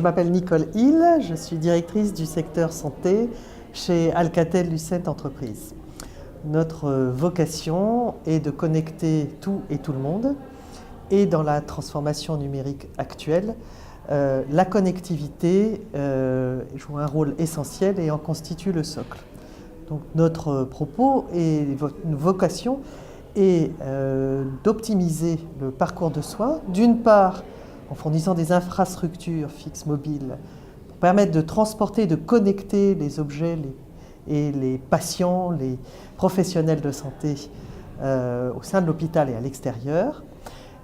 m'appelle Nicole Hill, je suis directrice du secteur santé chez Alcatel-Lucent Entreprises. Notre vocation est de connecter tout et tout le monde. Et dans la transformation numérique actuelle, la connectivité joue un rôle essentiel et en constitue le socle. Donc notre propos et vocation est d'optimiser le parcours de soins, d'une part en fournissant des infrastructures fixes mobiles pour permettre de transporter et de connecter les objets et les patients, les professionnels de santé au sein de l'hôpital et à l'extérieur,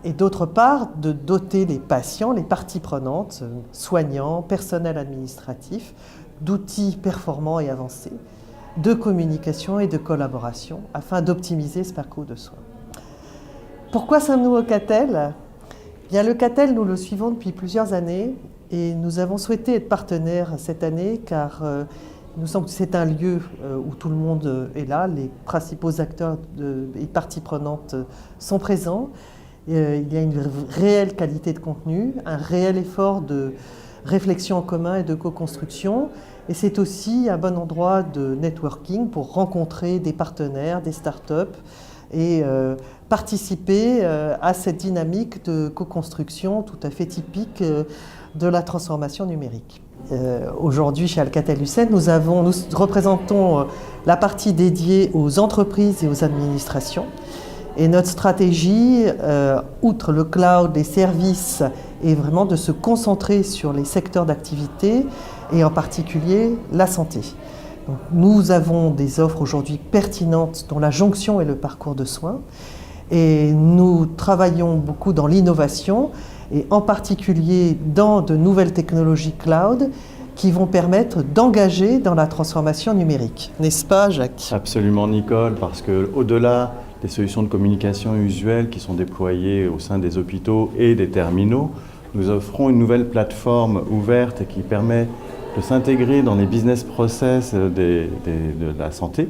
et d'autre part de doter les patients, les parties prenantes, soignants, personnel administratif, d'outils performants et avancés de communication et de collaboration afin d'optimiser ce parcours de soins. Pourquoi sommes-nous au CATEL ? Bien, le CATEL, nous le suivons depuis plusieurs années et nous avons souhaité être partenaires cette année car il nous semble que c'est un lieu où tout le monde est là, les principaux acteurs et parties prenantes sont présents. Il y a une réelle qualité de contenu, un réel effort de réflexion en commun et de co-construction. Et c'est aussi un bon endroit de networking pour rencontrer des partenaires, des startups et participer à cette dynamique de co-construction tout à fait typique de la transformation numérique. Aujourd'hui, chez Alcatel-Lucent, nous représentons la partie dédiée aux entreprises et aux administrations. Et notre stratégie, outre le cloud, les services, est vraiment de se concentrer sur les secteurs d'activité et en particulier la santé. Donc, nous avons des offres aujourd'hui pertinentes dont la jonction est le parcours de soins et nous travaillons beaucoup dans l'innovation et en particulier dans de nouvelles technologies cloud qui vont permettre d'engager dans la transformation numérique. N'est-ce pas, Jacques ? Absolument, Nicole, parce qu'au-delà des solutions de communication usuelles qui sont déployées au sein des hôpitaux et des terminaux, nous offrons une nouvelle plateforme ouverte qui permet de s'intégrer dans les business process de la santé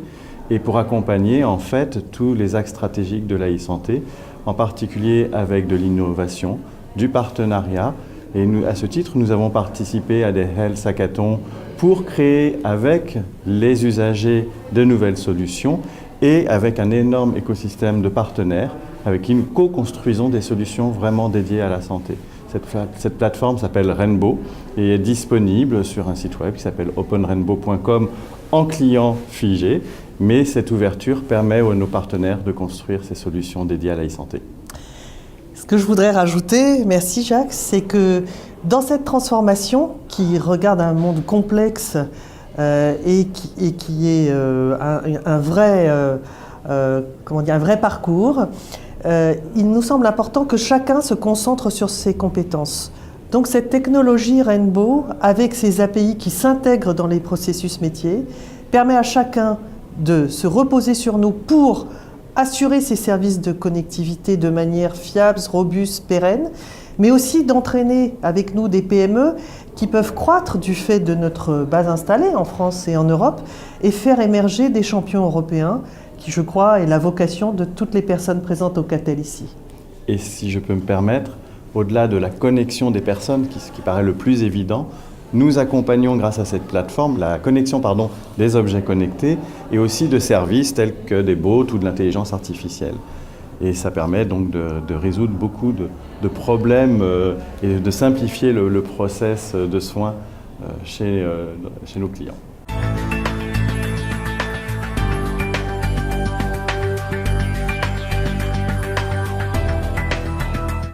et pour accompagner en fait tous les axes stratégiques de la e-santé, en particulier avec de l'innovation, du partenariat. Et à ce titre, nous avons participé à des Health Hackathons pour créer avec les usagers de nouvelles solutions et avec un énorme écosystème de partenaires avec qui nous co-construisons des solutions vraiment dédiées à la santé. Cette plateforme s'appelle Rainbow et est disponible sur un site web qui s'appelle openrainbow.com en client figé, mais cette ouverture permet à nos partenaires de construire ces solutions dédiées à la e-santé. Ce que je voudrais rajouter, merci Jacques, c'est que dans cette transformation qui regarde un monde complexe et qui est un vrai parcours, il nous semble important que chacun se concentre sur ses compétences. Donc cette technologie Rainbow, avec ses API qui s'intègrent dans les processus métiers, permet à chacun de se reposer sur nous pour assurer ces services de connectivité de manière fiable, robuste, pérenne, mais aussi d'entraîner avec nous des PME qui peuvent croître du fait de notre base installée en France et en Europe et faire émerger des champions européens qui, je crois, est la vocation de toutes les personnes présentes au CATEL ici. Et si je peux me permettre, au-delà de la connexion des personnes, ce qui paraît le plus évident, nous accompagnons grâce à cette plateforme la connexion des objets connectés et aussi de services tels que des bots ou de l'intelligence artificielle. Et ça permet donc de résoudre beaucoup de problèmes et de simplifier le process de soins chez nos clients.